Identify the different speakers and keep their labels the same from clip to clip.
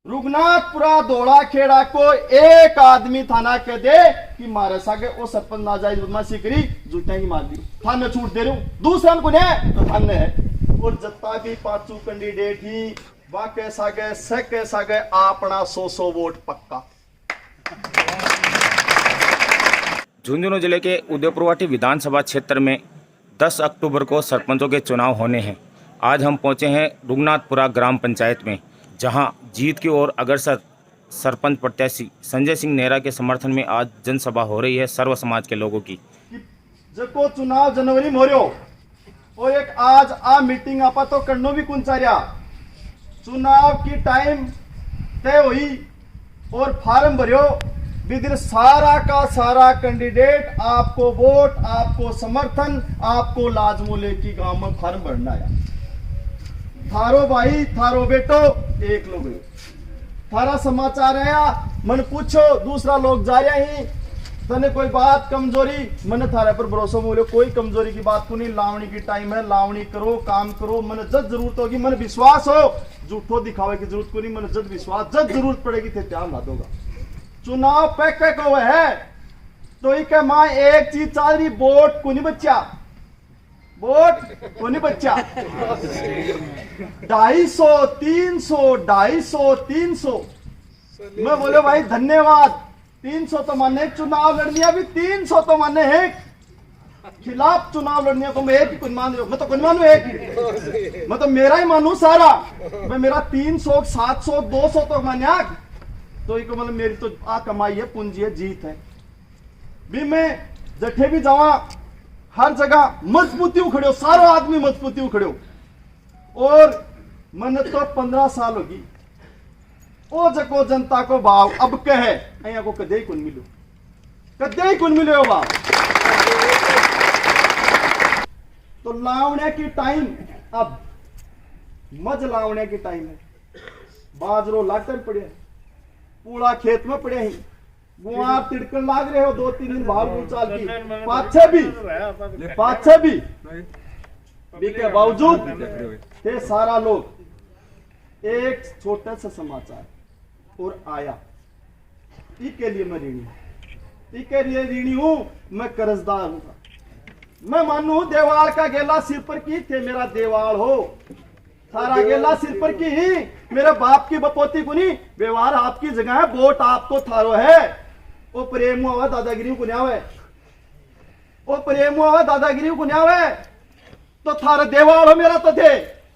Speaker 1: रुगनाथपुरा धोला खेड़ा को एक आदमी थाना कह दे कि मारे सागे वो सरपंच नाजायज बदमाशी करी जूते की मार दी थाने छूट दे रहे हूं दूसरा को ने तो थाने है और जत्ता भी पांचू कैंडिडेट ही वाके सागे सके सागे अपना 100 वोट पक्का।
Speaker 2: झुंझुनू जिले के उदयपुरवाटी विधानसभा क्षेत्र में 10 अक्टूबर को सरपंचों के चुनाव होने हैं। आज हम पहुंचे हैं रुगनाथपुरा ग्राम पंचायत में, जहां जीत की ओर अग्रसर सरपंच प्रत्याशी संजय सिंह नेहरा के समर्थन में आज जनसभा हो रही है सर्व समाज के लोगों की।
Speaker 1: जको चुनाव जनवरी में हो रहा और एक आज आ मीटिंग आपा तो करनो भी कुंचारिया चुनाव की टाइम तय हुई और फार्म भरियो विदिर सारा का सारा कैंडिडेट आपको वोट आपको समर्थन आपको लाजमूले की गांव में फार्म भरना है। थारो भाई थारो बेटो एक लोग थारा समाचार है मन पूछो दूसरा लोग जा रहे ही तने कोई बात कमजोरी मन थारे पर भरोसा बोलो कोई कमजोरी की बात को नहीं। लावणी की टाइम है लावणी करो काम करो मन जब जरूरत होगी मन विश्वास हो झूठो दिखावे की जरूरत को नहीं मन जब विश्वास जब जरूरत पड़ेगी थे त्याग ला दोगा। चुनाव पैक हो है तो एक मां एक चीज चाल रही वोट को नहीं बच्चा वोट को नहीं बच्चा 250 300 250 300 मैं बोले भाई धन्यवाद 300 तो माने चुनाव लड़निया भी 300 तो माने है खिलाफ चुनाव लड़ने को मैं एक ही कुछ मान रहा हूं मैं तो कुछ मानू एक ही मैं तो मेरा ही मानू सारा मैं मेरा 300 700 200 तो मान्या तो एक मतलब मेरी तो आ कमाई है पूंजी है जीत है भी मैं जठे भी जावा हर जगह मजबूती उखड़ो सारो आदमी मजबूती उखड़ो और मन तो 15 साल होगी ओ जको जनता को भाव अब कहे अया को कदे कुन मिलो भाव तो लावणे की टाइम अब मज लावणे की टाइम है बाजरो लाटन पड़े पूरा खेत में पड़े ही गुआर तिड़कन लाग रहे हो 2-3 दिन भाव चाल की पाछे भी के बावजूद थे सारा लोग एक छोटा सा समाचार और आया इसके लिए मैं ऋणी हूं मैं कर्जदार हूं मैं मानू देवाल का गेला सिर पर की थे मेरा देवाल हो सारा गेला सिर पर की ही मेरे बाप की बपोती को नहीं व्यवहार आपकी जगह है वोट आपको थारो है ओ प्रेम हुआ दादागिरी को न्यावे ओ प्रेम हुआ दादागिरी को न्यावे तो थारा देवाल हो मेरा तो थे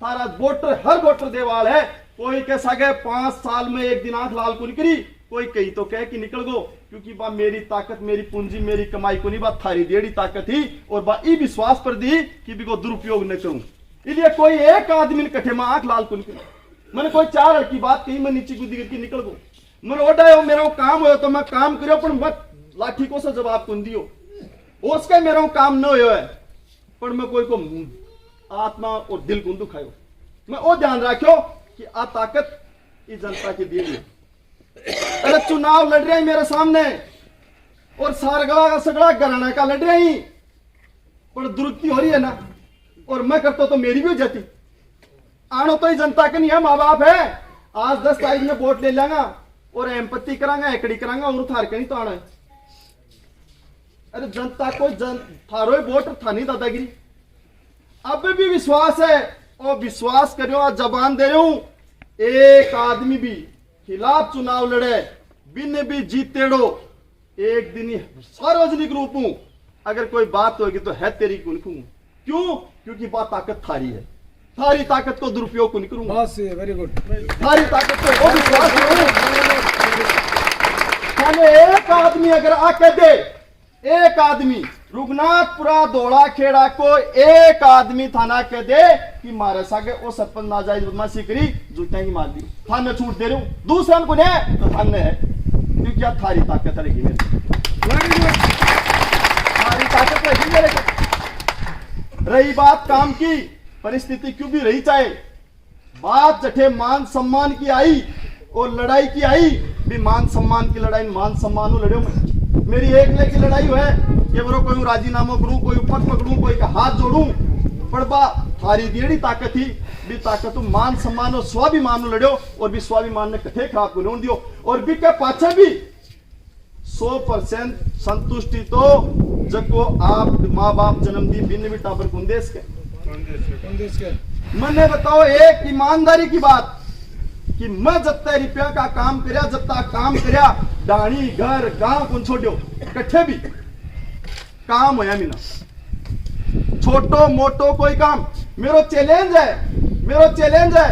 Speaker 1: थारा वोटर हर वोटर देवाल है कोई कैसा गए 5 साल में एक दिन आंख लाल को निकली कोई कही तो कह कि निकल गो क्योंकि बा मेरी ताकत मेरी पूंजी मेरी कमाई को नहीं बात थारी डेढ़ी ताकत ही और बा ई विश्वास पर दी कि भी को दुरुपयोग न करूं इसलिए कोई एक आदमी कठे में आंख लाल को निकल मैंने कोई 4 की बात कही मैं नीचे कूदी करके निकल गो मैं ओडा मेरा काम हो तो मैं काम करो पर मत लाठी को से जवाब कुन दियो उसका मेरा काम न हो है पर मैं कोई को आत्मा और दिल को दुखायो मैं वो ध्यान रखो कि आ ताकत इस जनता की दी है। अरे चुनाव लड़ रहे हैं मेरे सामने और सारगड़ा का सगड़ा घराना का लड़ रहे हैं पर दुरुक्ति हो रही है ना और मैं करता तो मेरी भी हो जाती आनो तो ही जनता के नहीं है माँ बाप है आज 10 तारीख में वोट ले लेंगा और एम्पत्ति करांगा एकड़ी करांगा और थार के नहीं तो आना है। अरे जनता को थारो वोट था नहीं दादागिरी अब भी विश्वास है और विश्वास करो जबान दे रहा हूं एक आदमी भी खिलाफ चुनाव लड़े बिन भी जीतेड़ो एक दिन ही सार्वजनिक रूप हूं अगर कोई बात होगी तो है तेरी को लिखूंगा क्यों क्योंकि बात ताकत थारी है थारी ताकत को दुरुपयोग को नहीं करूंगा
Speaker 3: वेरी गुड
Speaker 1: थारी ताकत को वो विश्वास थाने एक आदमी अगर आके दे एक आदमी रुगनाथपुरा धोला खेड़ा को एक आदमी थाना कह दे कि मारे सागे वो सरपंच नाजायज बदमाशी करी जूते की मार दी थाने छूट दे रहे हूं दूसरा को ने तो थाने है क्योंकि क्या थारी ताकत रहेगी मेरे थारी ताकत रहेगी मेरे रही बात काम की परिस्थिति क्यों भी रही चाहे बात जठे मान सम्मान की आई और लड़ाई की आई भी मान सम्मान की लड़ाई मान सम्मान लड़ो मेरी एक ले की लड़ाई है कि बरो कोई राजीनामा करूं कोई ऊपर पकड़ूं कोई का हाथ जोड़ूं पर बा थारी देड़ी ताकत थी भी ताकत तू मान सम्मान और स्वाभिमान लड़ो और भी स्वाभिमान ने कथे खराब को लोन दियो और भी के पाछे भी 100% संतुष्टि तो जको आप माँ बाप जन्म दी बिन भी टाबर कुंदेश के मने बताओ एक ईमानदारी की बात कि मैं जत्ते रुपया का काम करया जत्ता काम करया डाणी घर गांव कौन छोड़ो कट्ठे भी काम होया मीना छोटो मोटो कोई काम मेरो चैलेंज है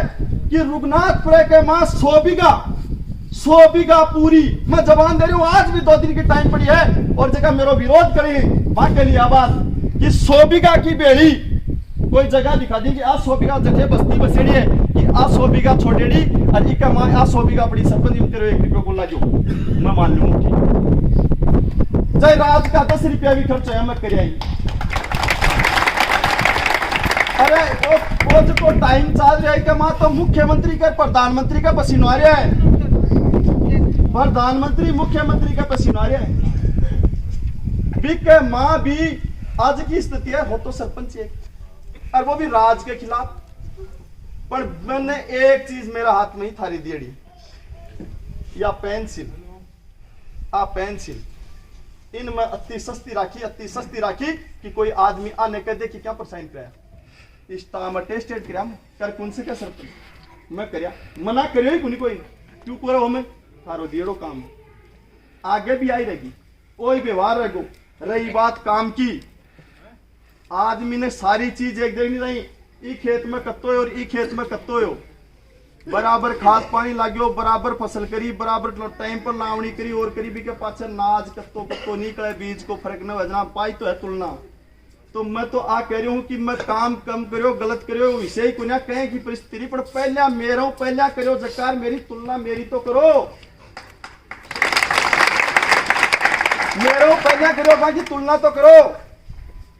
Speaker 1: कि रघुनाथपुर के मां 100 बीघा पूरी मैं जबान दे रही हूं आज भी 2 दिन की टाइम पड़ी है और जगह मेरो विरोध करेंगे वहां के लिए आवाज कि 100 बीघा की बेड़ी कोई जगह दिखा दी कि आज 100 बीघा जगह बस्ती बसेड़ी है कि आज 100 बीघा छोड़ेड़ी और इका मां आज 100 बीघा पड़ी सरपंच में तेरे 1 रुपया बोला जो मैं मान लूंगा जय राज का 10 रुपया भी खर्च है मैं कर आई अरे वो जो टाइम चल रहा है कि मां तो मुख्यमंत्री का प्रधानमंत्री का पसीना आ रहा है प्रधानमंत्री मुख्यमंत्री का पसीना आ रहा है भी मां भी आज की स्थिति है हो तो सरपंच है और वो भी राज के खिलाफ पर मैंने एक चीज मेरा हाथ में ही थारी देड़ी या पेंसिल इनमें अति सस्ती राखी कि कोई आदमी आने कह दे कि क्या परसाइन कराया स्टाम टेस्टेड कराया कर कौन से क्या सरपंच मैं करया मना करियो ही कोई क्यों करो हमें थारो दियड़ो काम आगे भी आई रहेगी कोई व्यवहार रहेगो रही बात काम की आदमी ने सारी चीज एक देखनी नहीं ई खेत में कत्तो और ई खेत में कत्तो हो बराबर खाद पानी लाग्यो बराबर फसल करी बराबर टाइम पर लावणी करी और करी भी के पाछे नाज कत्तो निकले बीज को फर्क न वजना पाई तो है तुलना तो मैं तो आ कह रही हूं कि मैं काम कम करो गलत करो विषय को ना कहें कि परिस्थिति पर पहला करो जकार मेरी तुलना मेरी तो करो मेरो पहला करो बाकी तुलना तो करो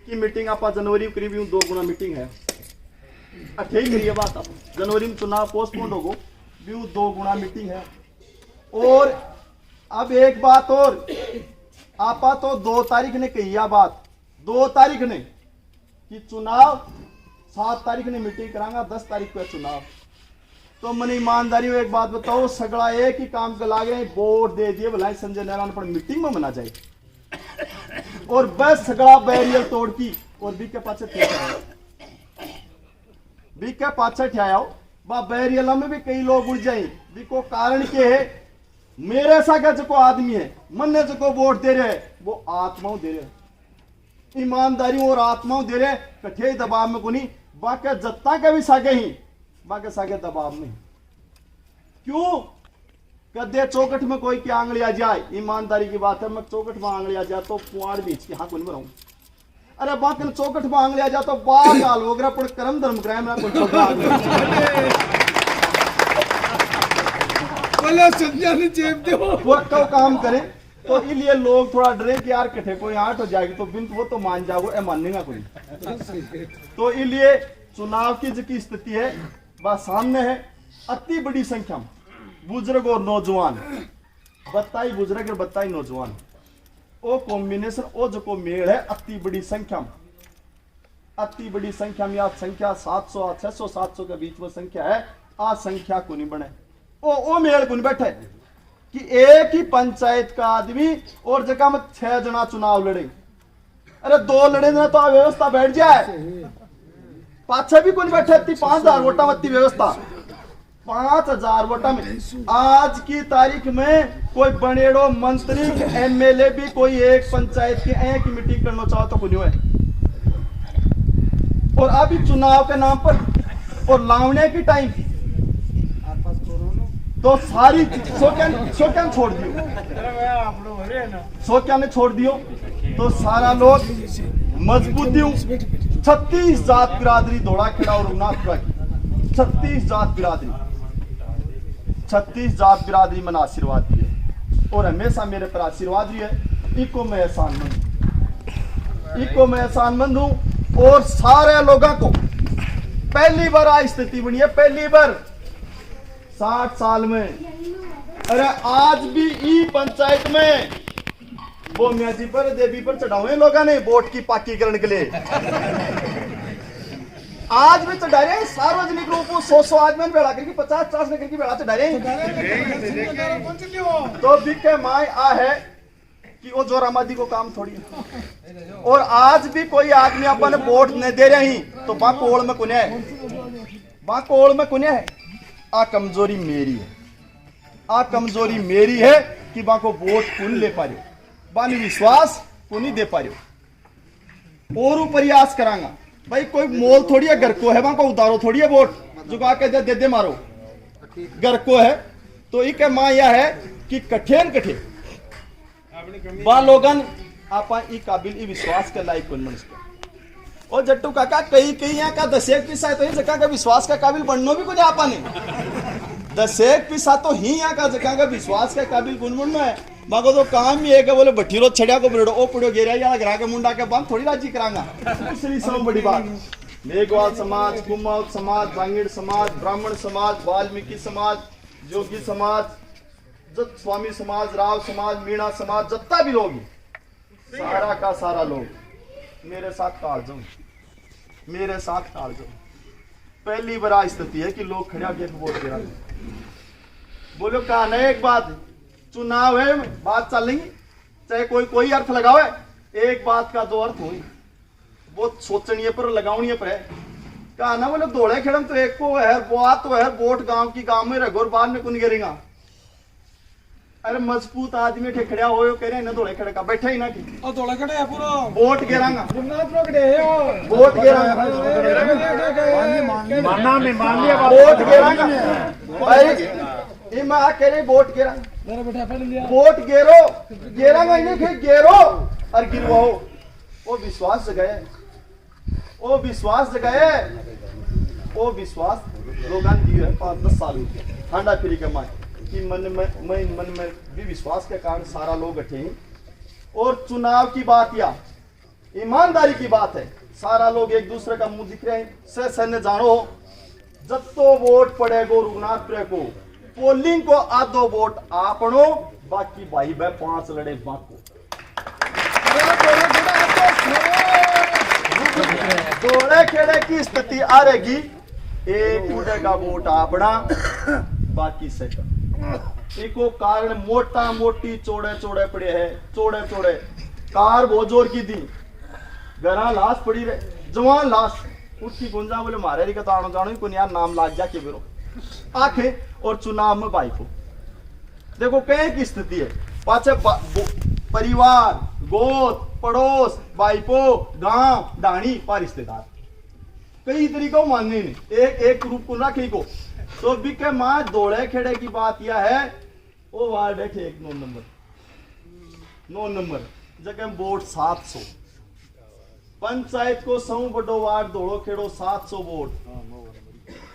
Speaker 1: कि मीटिंग आप जनवरी करीब 2 गुना मीटिंग है ठीक है ये बात आप जनवरी में चुनाव पोस्टपोन होगो भी 2 गुना मीटिंग है और अब एक बात और आपा तो 2 तारीख ने कही यह बात 2 तारीख ने कि चुनाव 7 तारीख ने मीटिंग करांगा 10 तारीख को चुनाव तो मैंने ईमानदारी में एक बात बताओ सगड़ा एक ही काम का लागे वोट दे दिए भलाई संजय नारायण पर मीटिंग में मना जाए और बस सगड़ा बैरियर तोड़ की और बी के पाछे ठहराओ बा बैरियल में भी कई लोग उड़ जाए को कारण के है मेरे सागे जो आदमी है मन जो वोट दे रहे वो आत्माओं दे रहे ईमानदारी और आत्माओं दे रहे कठे दबाव में कोनी बाकी जत्ता के भी सागे ही बाकी सागे दबाव में क्यों कदे चौकट में कोई की आंगली आ जाए ईमानदारी की बात है मैं चौकट में आंगली आ जाए तो पुआड़ बीच की हाँ कौन बनाऊं अरे बाकी चौकट में आंगली आ जाए तो बाल गाल हो गया पर कर्म धर्म कराए मेरा कोई छोटा वो काम करे तो इसलिए लोग थोड़ा डरे कि यार कठे कोई आठ हो जाएगी तो बिन वो तो मान जाओ ए मानेगा कोई तो इसलिए चुनाव की जो स्थिति है वह सामने है अति बड़ी संख्या में बुजुर्ग और नौजवान बताई बुजुर्ग और बताई नौजवान वो कॉम्बिनेशन वो जो मेल है अति बड़ी संख्या में या संख्या 700 600 700 के बीच में संख्या है आ संख्या को नहीं बने वो मेल को नहीं बैठे कि एक ही पंचायत का आदमी और जगह में 6 जना चुनाव लड़े अरे 2 लड़े ना तो व्यवस्था बैठ जाए पाछे भी कोई बैठे 5000 वोटा में व्यवस्था 5000 वोटा में आज की तारीख में कोई बनेड़ो मंत्री एमएलए भी कोई एक पंचायत की एक मीटिंग करना चाहो तो कुछ है और अभी चुनाव के नाम पर और लावने की टाइम तो सारी सोक्या छोड़ दियो सोक्या ने छोड़ दियो तो सारा लोग मजबूती 36 जात बिरादरी दौड़ा खड़ा और रघुनाथपुरा की 36 जात बिरादरी मैंने आशीर्वाद दिए और हमेशा मेरे पर आशीर्वाद रही है इको मैं एहसानमंद हूं और सारे लोगों को पहली बार आ स्थिति बनी है पहली बार 60 साल में अरे आज भी ई पंचायत में वो म्याजी पर देवी पर चढ़ाए लोगों ने वोट की पाकी करने के लिए आज भी चढ़ा रहे हैं सार्वजनिक रूप में 100 आदमी बेड़ा करके 50 करके बेड़ा चढ़ा रहे हैं। तो बिके माय आ है कि वो जोरामादी को काम थोड़ी है। और आज भी कोई आदमी अपन वोट नहीं दे रहे ही तो बाकोड़ में कुने है, बाकोड़ में कुने है। आ कमजोरी मेरी है, आ कमजोरी मेरी है कि बाको वोट कुन ले पा रहे हो, बानी विश्वास कुनी दे पा रहे हो। और प्रयास करांगा भाई, कोई मोल थोड़ी है, घर को है वहां को उतारो थोड़ी है, वोट जुगा के दे मारो, घर को है। तो एक मां यह है कि कठिन कठिन बा लोगन आपा ई काबिल ई विश्वास के लायक बन सकते। और जट्टू काका कई यहाँ का 10 पिसा है तो ही जगह का विश्वास का काबिल बननो भी कुछ आपा नहीं। 10 पिसा तो ही यहाँ का जगह का विश्वास का काबिल गुनगुन है। बाको तो काम ही है कि बोले भट्टीरो छड़िया को बड़ो ओ पड़ो गेरिया या ग्राह के मुंडा के बांध थोड़ी राजी करांगा। दूसरी सब बड़ी बात, मेघवाल समाज, कुमाऊं समाज, भांगड़ समाज, ब्राह्मण समाज, वाल्मीकि समाज, जोगी समाज, जत स्वामी समाज, राव समाज, मीणा समाज, जत्ता भी लोग सारा का सारा लोग मेरे साथ काल जाओ, मेरे साथ काल जाओ। पहली बार स्थिति है कि लोग खड़े आके वोट दे रहे हैं। बोलो कहा नहीं, एक बात चुनाव है, बात चलेंगी चाहे कोई अर्थ लगाओ है, एक बात का दो अर्थ हुई वो सोचनीय पर लगावनी पर है। कहा ना बोले दौड़े खेड़म तो एक को है, बात तो है वोट गांव की गांव में रगोर बाद में कुन गिरेगा। अरे मजबूत आदमी ठे खड़ा हो कह रहे ना दौड़े खड़े का बैठे ही ना की
Speaker 3: और दौड़े खड़े है पूरा
Speaker 1: वोट गिरांगा,
Speaker 3: वोट
Speaker 1: गिरांगा,
Speaker 3: मानना में मान लिया
Speaker 1: वोट गिरांगा भाई। ये मैं कह रही वोट गिरांगा,
Speaker 3: मेरा बेटा पहले लिया
Speaker 1: वोट गेरो गेरांगा इन्हें के गेरो और गिरवाओ। वो विश्वास जगाए, वो विश्वास जगाए, वो विश्वास लोगों की है 5-10 साल ठंडा फिरी के माए कि मन में भी विश्वास के कारण सारा लोग इकट्ठे हैं। और चुनाव की बात या ईमानदारी की बात है, सारा लोग एक दूसरे का मुंह दिख रहे हैं। से ने जानो जब तो वोट पड़ेगो रघुनाथपुर को पोलिंग को आधो वोट आपनो, बाकी भाई बह 5 लड़े बाको। दौड़े खेड़े की स्थिति आ रहेगी, एक उड़ेगा वोट आपना, बाकी से एको कारण मोटा मोटी चौड़े चौड़े पड़े है, चौड़े चौड़े कार बहुत जोर की दी, घरा लाश पड़ी रहे, जवान लाश उसकी गुंजा बोले मारे रही का जानो को यार नाम लाग जा के बिरो आखे। और चुनाव में भाई को देखो कहीं की स्थिति है, पाचे परिवार, गोद, पड़ोस, भाईपो, गांव, डाणी, पा रिश्तेदार कई तरीकों मानने नहीं, एक रूप को रखे को। तो बिके मां दौड़े खेड़े की बात यह है, वो वार्ड है ठीक 9 नंबर जगह वोट 700, पंचायत को सौ बड़ो वार्ड दौड़ो खेड़ो 700 वोट।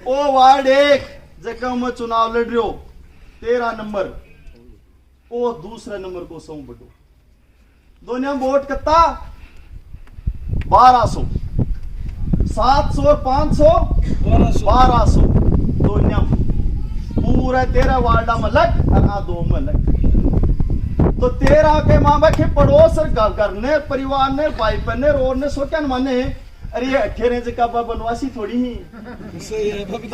Speaker 1: ओ वार्ड एक जगह में चुनाव लड़ रहे हो 13 नंबर, ओ दूसरे नंबर को सौ बड़ो, दोनों वोट कितना 1200, 700 और 500 1200 दोनों पूरा 13 वार्डा में लग और 2 में लग। तो 13 के माँ बाप के पड़ोस घर ने परिवार ने भाई बहन ने रोड ने सोचा माने अरे ये 18 जगह पर बनवासी थोड़ी ही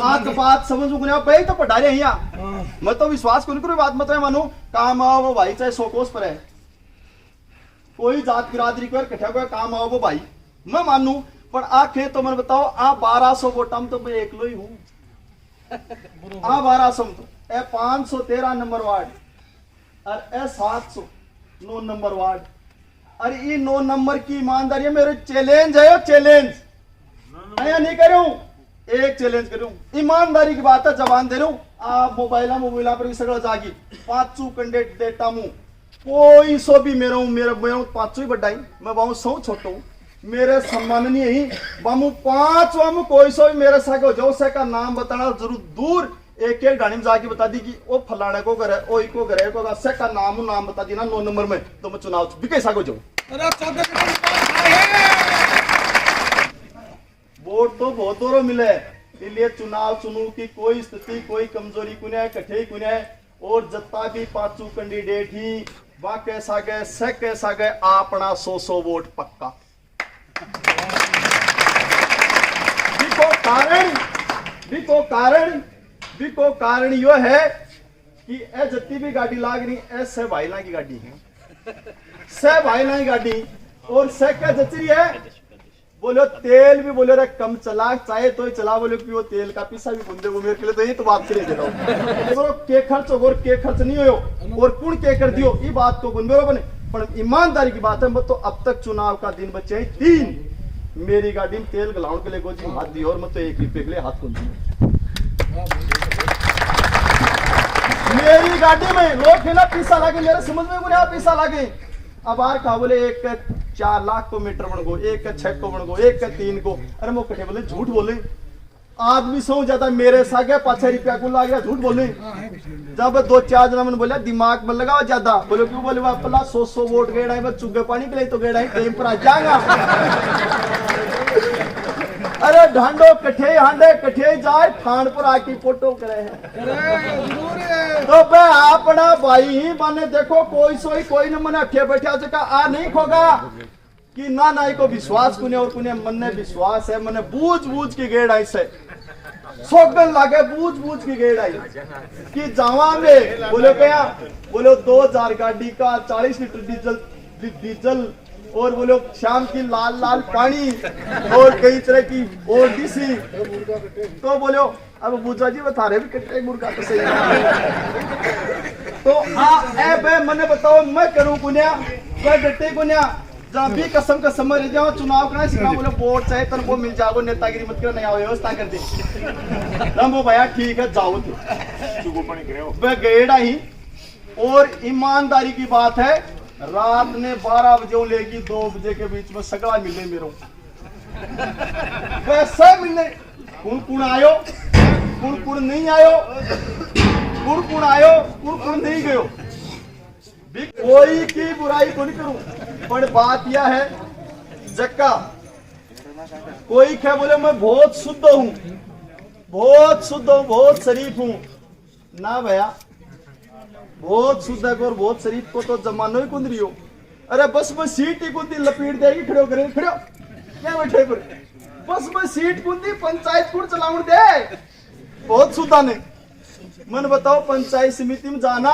Speaker 1: आग बात समझ उगने भाई तो पढ़ा रहे यहाँ। मैं तो विश्वास को नहीं बात मत मानो काम आओ वो भाई चाहे 100 कोस पर है, कोई जात बिरादरी को इकट्ठा को काम आओ वो भाई मैं मानू, पर आखे तो मैंने बताओ आ 1200 वोटा में तो मैं एकलो ही हूँ। आ 1200 में तो ए 513 नंबर वार्ड और ए 709 नंबर वार्ड, अरे ये 9 नंबर की ईमानदारी है। मेरे चैलेंज है, चैलेंज मैं नहीं कर रहा हूँ, एक चैलेंज कर रहा हूँ, ईमानदारी की बात है, जवान दे रहा हूँ। आप मोबाइल पर भी सगड़ा जागी 5 कैंडिडेट देता हूँ, कोई सो भी मेरा हूँ, मेरा 5 ही बढ़ाई मैं बाहू 100 छोटा हूँ, मेरे सम्मान नहीं है बामू 5 वामू कोई सो भी मेरे साथ जो से का नाम बताना जरूर दूर एक गाड़ी में जाके बता दी कि वो फलाने को करे ओ को करे को से का नाम बता दी ना 9 नंबर में, तो मैं चुनाव भी कैसा को जाऊं। वोट तो बहुत दोनों मिले, इसलिए चुनाव चुनू की कोई स्थिति कोई कमजोरी कुने कठे कुने, और जत्ता भी 5 कैंडिडेट ही वहां कैसा गए से कैसा गए अपना 100 वोट पक्का। देखो कारण यो है कि ए जत्ती भी गाड़ी लाग रही ए से भाईला की गाड़ी है, से भाईला की गाड़ी और से क्या जचरी है बोलो तेल भी बोले रे कम चला चाहे तो ही चला बोलो कि वो तेल का पीसा भी बंदे को मेरे के लिए तो ये तो बात करे देना बोलो के खर्च और के खर्च नहीं हो और कौन के कर दियो ये बात को गुनबेरो बने पर ईमानदारी की बात है मैं तो अब तक चुनाव का दिन बचे हैं 3 मेरी गाड़ी में तेल गलाउन के लिए गोजी हाथ दी और मैं तो 1 रुपए के लिए हाथ खोल दिया मेरी गाड़ी में लोग है ना पीसा लागे मेरे समझ में बोले पीसा लागे अब आर कहा बोले 1 का 4 लाख को मीटर बन गो 1 का 6 को बन गो 1 का 3 को अरे वो कटे बोले झूठ बोले आदमी सौ ज्यादा मेरे सागे 5 रुपया को लाग गया झूठ बोले जब 2-4 जना मैंने बोला दिमाग में लगाओ ज्यादा बोले क्यों बोले पला 100 वोट गेड़ा है चुगे पानी के लिए तो गेड़ा है टाइम पर आ जाएगा अरे ढांडो कठे हांडे कठे जाए थान पर आके फोटो करे है तो बे अपना भाई ही माने देखो कोई सोई कोई न मने अठे बैठा जका आ नहीं खोगा कि ना ना को विश्वास कुने और कुने मन ने विश्वास है मने बूझ के गेड़ आई से सोगन लागे बूझ की गेड़ आई कि जावा में बोलो क्या बोलो 2000 गाड़ी का 40 लीटर डीजल और बोलो शाम की लाल पानी और कई तरह की और डीसी तो बोलो अब बूझा जी बता रहे भी कट्टे मुर्गा तो सही तो ए मैंने बताओ मैं करूं कुन्या मैं डटे कुन्या जहाँ भी कसम रह जाओ चुनाव करना सिखा बोले वोट चाहे तन वो मिल जाओ नेतागिरी मत करो नहीं आओ व्यवस्था कर दे वो भैया ठीक है जाओ तो गेड़ा ही और ईमानदारी की बात है रात ने 12 बजे लेगी 2 बजे के बीच में सगड़ा मिले मेरे वैसे मिलने कुण आयो कुण नहीं आयो कुण आयो कुण नहीं गयो कोई की बुराई को नहीं करूं पर बात यह है जक्का कोई क्या बोले मैं बहुत शुद्ध हूं बहुत शरीफ हूं ना भैया बहुत शुद्ध है और बहुत शरीफ को तो जमानो ही कुंद रही हो अरे बस मैं सीट ही कुंदी लपेट देगी खड़ो करे खड़ो क्या बैठे पर बस मैं सीट कुंदी पंचायत कुड़ चलाऊं दे बहुत शुद्धा ने मन बताओ पंचायत समिति में जाना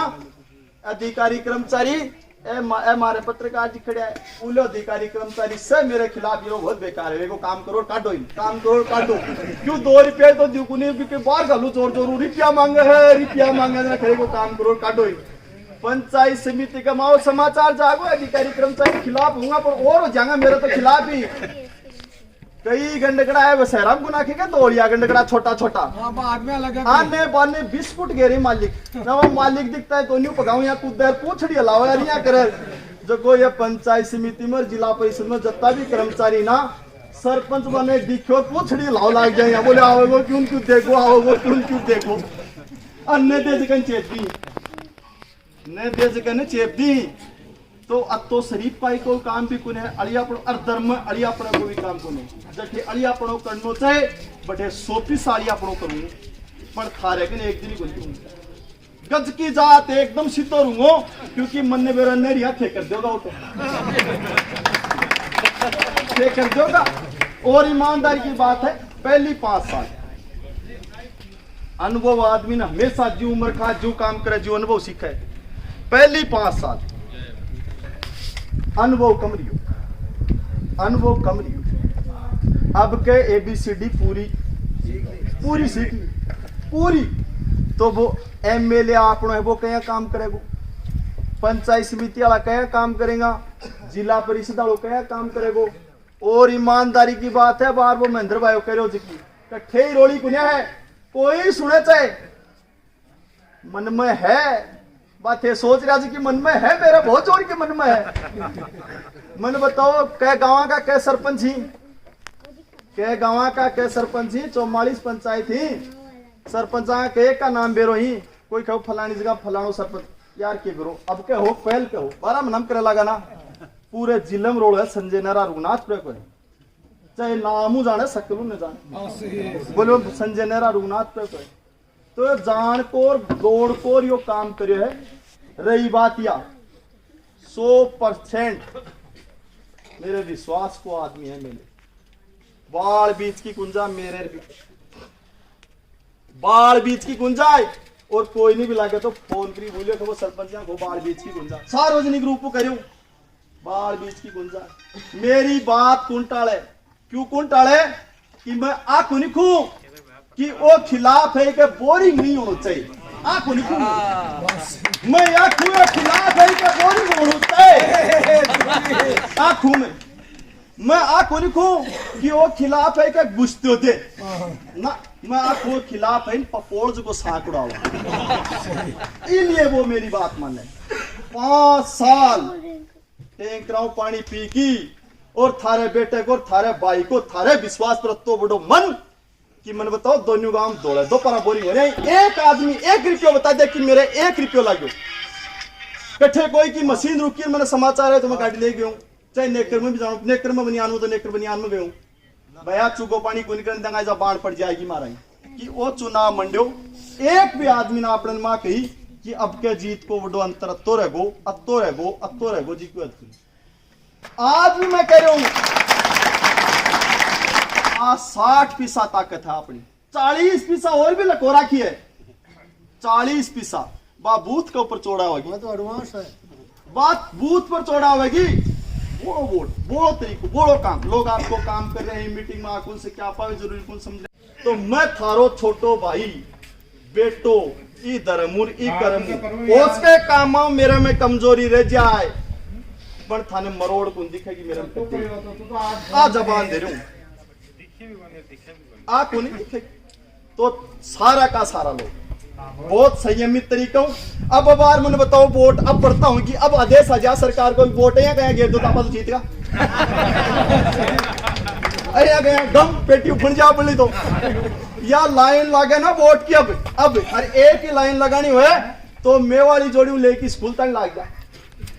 Speaker 1: अधिकारी कर्मचारी हमारे पत्रकार जी खड़े है उले अधिकारी कर्मचारी से मेरे खिलाफ ये बहुत बेकार है काम करो काटो क्यों 2 रुपया तो दुगुनी के बाहर घालू जोर रुपया मांगे खड़े को काम करो काटो पंचायत समिति का माओ समाचार जागो अधिकारी कर्मचारी खिलाफ होगा पर और हो जाएगा मेरे तो खिलाफ ही कई गंडकड़ा है बसेरा गुना के दौड़िया गंडकड़ा छोटा आने बाने बिस्कुट घेरे मालिक ना वो मालिक दिखता है तो न्यू पकाऊ या कुछ पूछड़ी हलाओ यार यहाँ करे जो को ये पंचायत समिति में जिला परिषद में जितना भी कर्मचारी ना सरपंच बने दिखो पूछड़ी हलाओ लाग जाए बोले आओगे क्यों देखो आओगे क्यों देखो अन्य देश कन चेप दी ने देश कन चेप दी तो अब तो शरीफ पाई को काम भी कुने अड़ियापण अधर्म अड़ियापण को भी काम कुने जबकि अड़ियापणो करनो चाहे बटे 100 अड़ियापणो करूं पर थारे के एक दिन ही बोलती गज की जात एकदम सीधो रहूंगो क्योंकि मन ने मेरा ने रिया थे कर दोगा तो थे कर दोगा और ईमानदारी की बात है पहली 5 साल अनुभव आदमी ना हमेशा जी उम्र का जो काम करे जो अनुभव सीखे पहली 5 साल अनुभव कम रही अब के ABCD पूरी सीख पूरी तो वो MLA आपनो है वो क्या काम करेगा पंचायत समिति वाला क्या काम करेगा जिला परिषद वालों क्या काम करेगा और ईमानदारी की बात है बार वो महेंद्र भाई कह रहे हो जी कट्ठे ही रोड़ी कुनिया है कोई सुने चाहे मन में है बात है सोच रहा कि मन में है मेरा बहुत जोर के मन में है मन बताओ कै गांव का कै सरपंच ही कै गांव का कै सरपंच ही 44 पंचायत ही सरपंच के का नाम बेरो ही कोई कहो फलानी जगह फलानो सरपंच यार के करो अब के हो पहल के हो 12 नाम करे लगा ना पूरे जिले में रोड है संजय नेहरा रघुनाथ पे कोई चाहे नामू जाने सकलू ने जाने बोलो संजय नेहरा रघुनाथ पे कोई तो जान कोर दौड़ कोर यो काम करे है रही बात या 100% मेरे विश्वास को आदमी है मेरे बाल बीच की गुंजा मेरे बाल बीच की गुंजाए और कोई नहीं भी लागे तो फोन करी बोलियो कि वो सरपंच को बाल बीच की गुंजा सार्वजनिक रूप करूं बाल बीच की गुंजा मेरी बात कौन टाले क्यों कौन टाले कि मैं आंखों नहीं खू कि वो खिलाफ है कि बोरिंग नहीं होना चाहिए आंखों नहीं खू मैं आंखों के खिलाफ है कि बोरिंग होना चाहिए आंखों में मैं आंखों नहीं खू कि वो खिलाफ है कि गुस्ते होते ना मैं आपको खिलाफ है पपोड़ को साकड़ा हुआ इसलिए वो मेरी बात माने 5 साल टैंकराव पानी पी की और थारे बेटे को थारे भाई को थारे विश्वास पर तो बड़ो मन कि मन बताओ दोनों गांव दौड़े दो पारा बोरी हो रहे एक आदमी 1 रुपया बता दे कि मेरे 1 रुपया लागो कट्ठे कोई की मशीन रुकी मैंने समाचार है तो मैं गाड़ी ले गया चाहे नेकर में भी जाऊं नेकर में बनियान हूं तो नेकर बनियान में गया भैया चुगो पानी को निकल दंगा जा बाढ़ पड़ जाएगी माराई कि वो चुनाव मंड्यो एक भी आदमी ना अपने मां कही कि अब के जीत को वडो अंतर अत्तो रहेगो जी को आज भी मैं कह रहा हूं आ 60 पैसा ताकत है अपनी 40 पैसा और भी लको रखी है 40 पैसा बा बूथ के ऊपर चौड़ा होगी
Speaker 3: तो एडवांस है
Speaker 1: बात बूथ पर चौड़ा होगी वो वोट बोलो तरीको बोलो काम लोग आपको काम कर रहे हैं मीटिंग में आकुल से क्या पावे जरूरी कौन समझ रहे तो मैं थारो छोटो भाई बेटो ई धर्मुर ई करम उसके काम मेरे में कमजोरी रह जाए पर थाने मरोड़ कौन दिखेगी मेरे में आ जबान दे रहा हूं आ कौन दिखेगी तो सारा का सारा लोग बहुत संयमित तरीका हूं अब बार मैंने बताओ वोट अब पढ़ता हूं कि अब आदेश आ जा सरकार को वोट है गया गेर दो तापा तो जीत गया अरे गया गम पेटी उफड़ जा बोली तो या लाइन लागे ना वोट की अब हर एक ही लाइन लगानी हो तो मैं वाली जोड़ी लेके स्कूल तक लाग जाए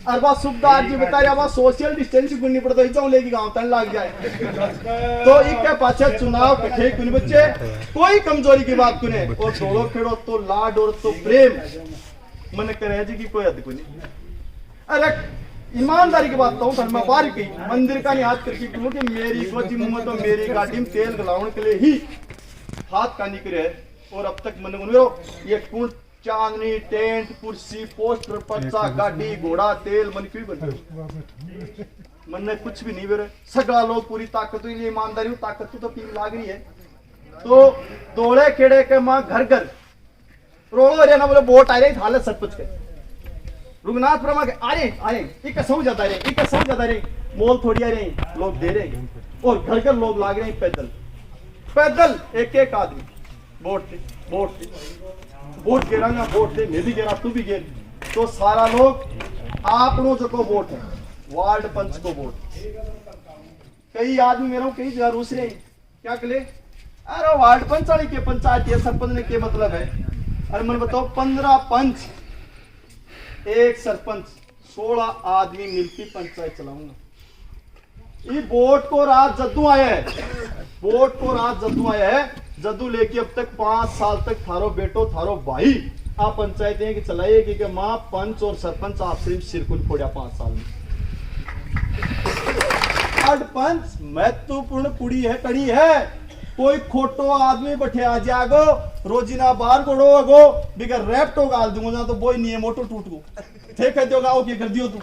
Speaker 1: और बात सुखदार जी बता रहा सोशल डिस्टेंसिंग करनी पड़ता है लेके गांव तक लाग जाए तो इसके पाछे चुनाव कठे कुन बच्चे कोई कमजोरी की बात कुने और दौड़ो खेड़ो तो लाड और तो प्रेम मन करे जी की कोई हद कुनी अरे ईमानदारी की बात कहूं मैं बाहर की मंदिर का नहीं हाथ करके क्यों कि मेरी गोदी मुंह तो मेरी गाड़ी में तेल गलावन के लिए ही हाथ का निकले और अब तक मन ये कौन चांदनी टेंट कुर्सी पोस्टर पर्चा गाड़ी घोड़ा तेल मन क्यों बन मन ने कुछ भी नहीं बेरे सगला लोग पूरी ताकत तो ये ईमानदारी ताकत तो टीम लाग रही है तो दौड़े खेड़े के मां घर घर रोड़ो रे ना बोले वोट आ रही हालत सब कुछ के रुगनाथ प्रमा के अरे एक समझ जाता रे मोल थोड़ी आ रहे लोग दे रहे और घर घर लोग लाग रहे हैं पैदल एक आदमी वोट गिरांगा वोट दे मैं भी गिरा तू भी गिर तो सारा लोग आपनों जो को वोट है वार्ड पंच को वोट कई आदमी मेरा कई जगह रूस रहे क्या कले अरे वार्ड पंच वाली के पंचायत या सरपंच ने के मतलब है अरे मैंने बताओ 15 पंच एक सरपंच 16 आदमी मिलकर पंचायत चलाऊंगा ये वोट को रात जद्दू आया है जद्दू लेके अब तक 5 साल तक थारो बेटो थारो भाई आप पंचायतें की चलाइए कि मां पंच और सरपंच आप सिर्फ सिरकुल फोड़ा 5 साल में पंच महत्वपूर्ण कुड़ी है कड़ी है कोई खोटो आदमी बैठे आ जागो रोजीना बाहर कोड़ो गो बिगर रैप्टो गाल दूंगा ना तो बोई नहीं है मोटो टूट गो ठीक है जोगा ओके कर दियो तू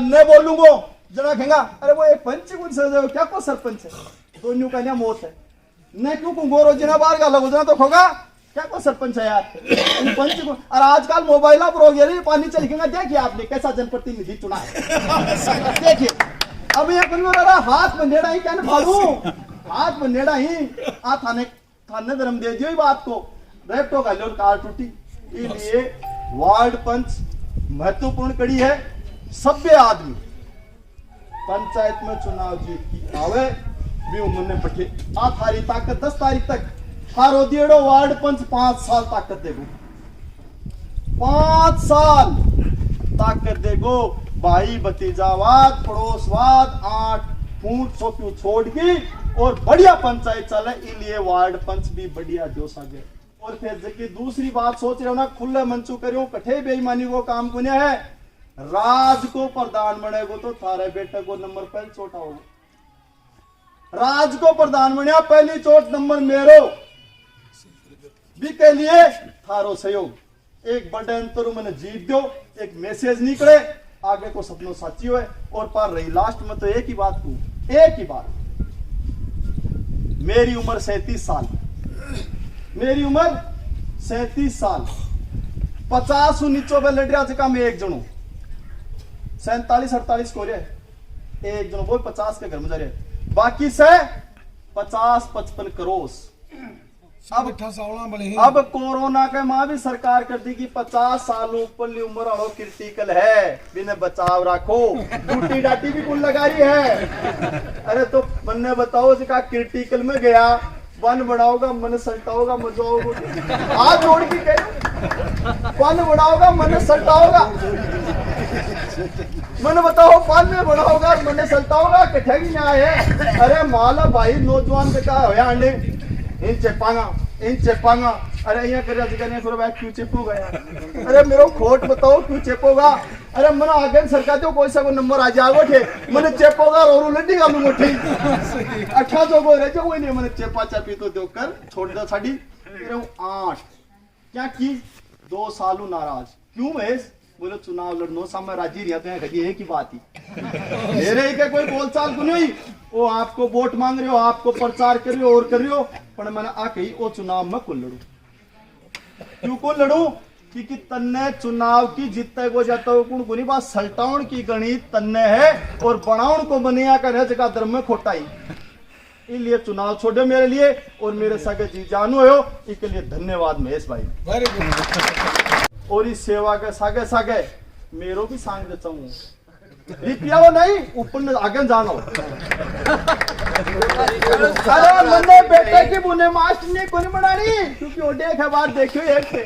Speaker 1: न बोलूंगो जरा कहेगा अरे वो एक पंच कुछ समझो क्या को सरपंच है तो न्यू का ना मौत है न क्यों को रोजीना बाहर गाल लगो तो खोगा क्या को सरपंच है यार पंच को और आजकल मोबाइल पर हो गया पानी चल गया देखिए आपने कैसा जनप्रतिनिधि चुना है देखिए अब ये हाथ में नेड़ा ही क्या फाड़ू हाथ में नेड़ा ही आ थाने धर्म दे दियो बात को रेप्टो का लोड कार टूटी इसलिए वार्ड पंच महत्वपूर्ण कड़ी है सभ्य आदमी पंचायत में चुनाव जीत की आवे भी उन्होंने पठे आ थारी ताकत 10 तारीख तक हारो दिएड़ो वार्ड पंच 5 साल ताकत देगो 5 साल ताकत देगो भाई भतीजावाद पड़ोसवाद 8 फूट सोक्यू छोड़ की और बढ़िया पंचायत चले इसलिए वार्ड पंच भी बढ़िया जोश आ गए और फिर जबकि दूसरी बात सोच रहे हो ना खुले मंचू करो कठे बेईमानी को काम कुने है राज को प्रधान बनेगो तो थारे बेटे को नंबर पहले छोटा होगा राज को प्रधान बनिया पहली चोट नंबर मेरो भी के लिए थारो सहयोग एक बड़े अंतर मैंने जीत दो एक मैसेज निकले आगे को सपनों साची हुए और पर रही लास्ट में तो एक ही बात कहूं एक ही बात मेरी उम्र 37 साल मेरी उम्र 37 साल 50 नीचो पे लड़ रहा जगह मैं एक जनू 47-48 को रहे एक जनू वो 50 के घर में जा रहे बाकी से 50-55 करोड़ अब कोरोना के मां भी सरकार कर दी कि 50 साल ऊपर उम्र वालों क्रिटिकल है बिना बचाव रखो टूटी डाटी भी कुल लगा रही है अरे तो मैंने बताओ इसका क्रिटिकल में गया वन बढ़ाओगा मन सल्टाओगा मजा हाथ जोड़ के कह वन बढ़ाओगा मन सल्टाओगा मन बताओ पान में बढ़ाओगा मन सल्टाओगा कठे की न्याय है अरे माला भाई नौजवान के का होया अंडे इन चेपांगा अरे यहाँ कर जगह फिर भाई क्यों चेपोगा यार अरे मेरे खोट बताओ क्यों चेपोगा अरे मन आगे सरकार जो कोई सा को नंबर आ जाओ थे मैंने चेपोगा और लड्डी गालू मुठी 18 को रह जाओ नहीं मैंने चेपा चापी तो देकर छोड़ दो साड़ी 8 क्या की 2 सालों नाराज क्यों महेश बोले चुनाव लड़नो सामने राजी रिया तो यहाँ एक ही बात ही मेरे ही कोई बोलचाल को नहीं वो आपको वोट मांग रहे हो आपको प्रचार कर रहे हो और कर रहे हो पर मैंने आके ही वो चुनाव में कौन लड़ू क्यों कौन लड़ू क्योंकि तन्ने चुनाव की जीतते को जाता हो कौन कोनी बात सल्टाउन की गणित तन्ने है और बनाउन को बनिया कर है जगह धर्म में खोटाई इसलिए चुनाव छोड़े मेरे लिए और मेरे सगे जी जानू हो इसके लिए धन्यवाद महेश भाई
Speaker 3: वेरी गुड
Speaker 1: और इस सेवा के सागे सागे मेरो भी सांग देता हूँ रिपिया वो नहीं ऊपर आगे जानो अरे मन्ने बेटे की बुने मास्टर ने कोई बनानी क्योंकि वो देखे बात देखियो एक से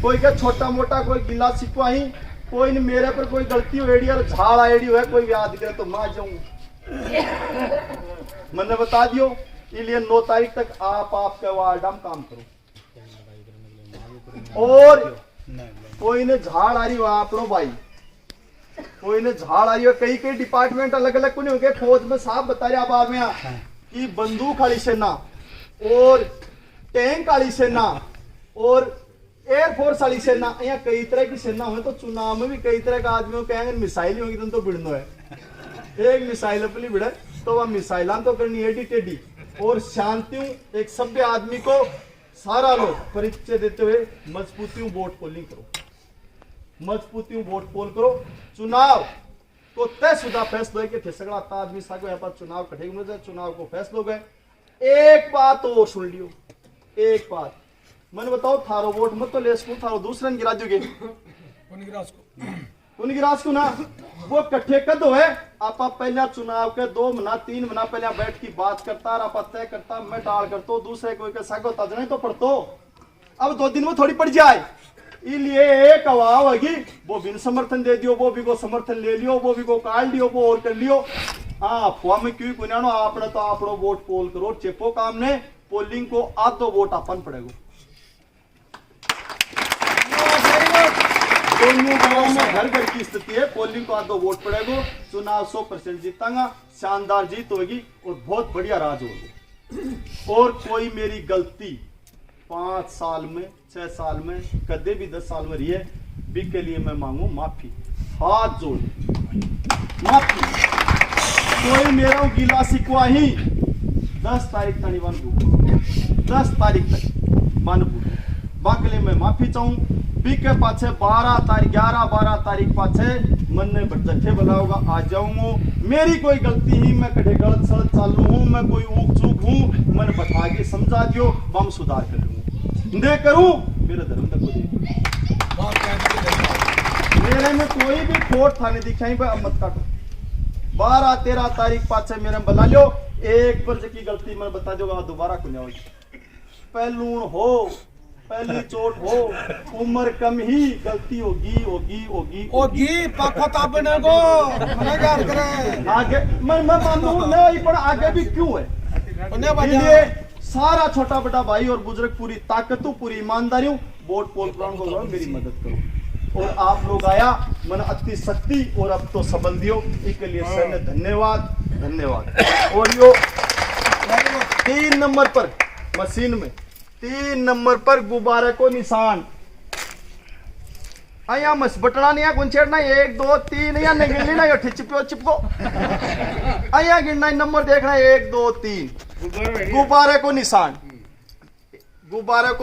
Speaker 1: कोई का छोटा मोटा कोई गिला सिपवाही कोई नहीं मेरे पर कोई गलती होएड़ी और झाड़ आएड़ी है कोई याद करे तो मां जाऊं मैंने बता दियो इसलिए 9 तारीख तक आप आपके वार्ड में काम करो और कोई ने झाड़ आ रही हो आप लो भाई कोई ने झाड़ आ रही हो कई कई डिपार्टमेंट अलग अलग को नहीं हो गए फौज में साहब बता रहे आप आदमी कि बंदूक वाली सेना और टैंक वाली सेना और एयरफोर्स वाली सेना यहाँ कई तरह की सेना हो तो चुनाव में भी कई तरह का आदमियों कहेंगे मिसाइल होगी तो भिड़नो है एक मिसाइल अपनी भिड़े तो वह मिसाइल तो करनी एडी टेडी और शांति एक सभ्य आदमी को सारा लोग परिचय देते हुए मजबूती वोट पोलिंग करो मजबूती वोट पोल करो चुनाव को तयशुदा फैसला के थे सगड़ा आदमी सागो यहाँ पर चुनाव कठे में चुनाव को फैसलो गए एक बात और सुन लियो एक बात मैंने बताओ थारो वोट मत तो ले सकूं थारो दूसरे गिरा दोगे उनकी राज को ना वो कट्ठे कद है आप पहला चुनाव के 2 महीना 3 महीना पहले बैठ की बात करता आप तय करता मैं टाल करता दूसरे कोई के सागो तजने तो पड़तो अब 2 दिन में थोड़ी पड़ जाए इसलिए एक आवाज होगी वो बिन समर्थन दे दियो वो भी को समर्थन ले लियो वो भी को काट लियो वो और कर लियो हाँ अफवाह में क्यों पुनानो आपने तो आपनो वोट पोल करो चेपो काम ने पोलिंग को आधो वोट अपन पड़ेगा दोनों गांवों में घर घर की स्थिति है पोलिंग को आधो वोट पड़ेगा चुनाव 100% जीतांगा शानदार जीत होगी और बहुत बढ़िया राज होगा और कोई मेरी गलती 5 साल में 6 साल में कदे भी 10 साल में रही है भी के लिए मैं मांगू माफी हाथ जोड़ माफी कोई मेरा गीला सिकवा ही 10 तारीख तक नहीं 10 तारीख तक मानबू बाकले मैं माफी चाहूं बी के पाछे 11-12 तारीख पाछे मन ने जत्थे बुलाओगा आ जाऊंगा मेरी कोई गलती ही मैं कटे गलत सड़क चालू हूं मैं कोई ऊक चूक हूं मन बता के समझा दियो बम सुधार कर लूंगा दे करूं मेरे धर्म तक को दे मेरे में कोई भी खोट थाने दिखाई पर अब मत काटो 12-13 तारीख पाछे मेरे बुला लो एक वर्ष की गलती मैं बता दूंगा दोबारा को नहीं होगी पहलून हो पहली चोट हो उम्र कम ही गलती होगी
Speaker 3: पाखो तापने को मना याद करे
Speaker 1: आगे मैं मानू नहीं पर आगे भी क्यों है इसलिए सारा छोटा बड़ा भाई और बुजुर्ग पूरी ताकत पूरी ईमानदारी वोट पोल प्राण को मेरी मदद करो और आप लोग आया मन अति शक्ति और अब तो सबल दियो इसके लिए सर धन्यवाद धन्यवाद। और यो 3 नंबर पर मशीन में 3 नंबर पर गुब्बारे को निशान आया मस बटना नहीं कौन छेड़ना 1 2 3 या नहीं गिननी ना यो चिपको आया गिनना नंबर देखना 1 2 3 गुब्बारे को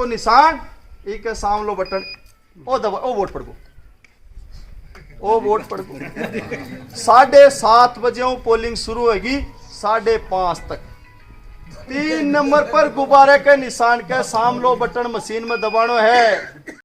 Speaker 1: निशान एक सामलो बटन ओ दबा ओ वोट पड़गो 7:30 बजे पोलिंग शुरू होगी 5:30 तक। 3 नंबर पर गुब्बारे के निशान के सामलो बटन मशीन में दबानो है।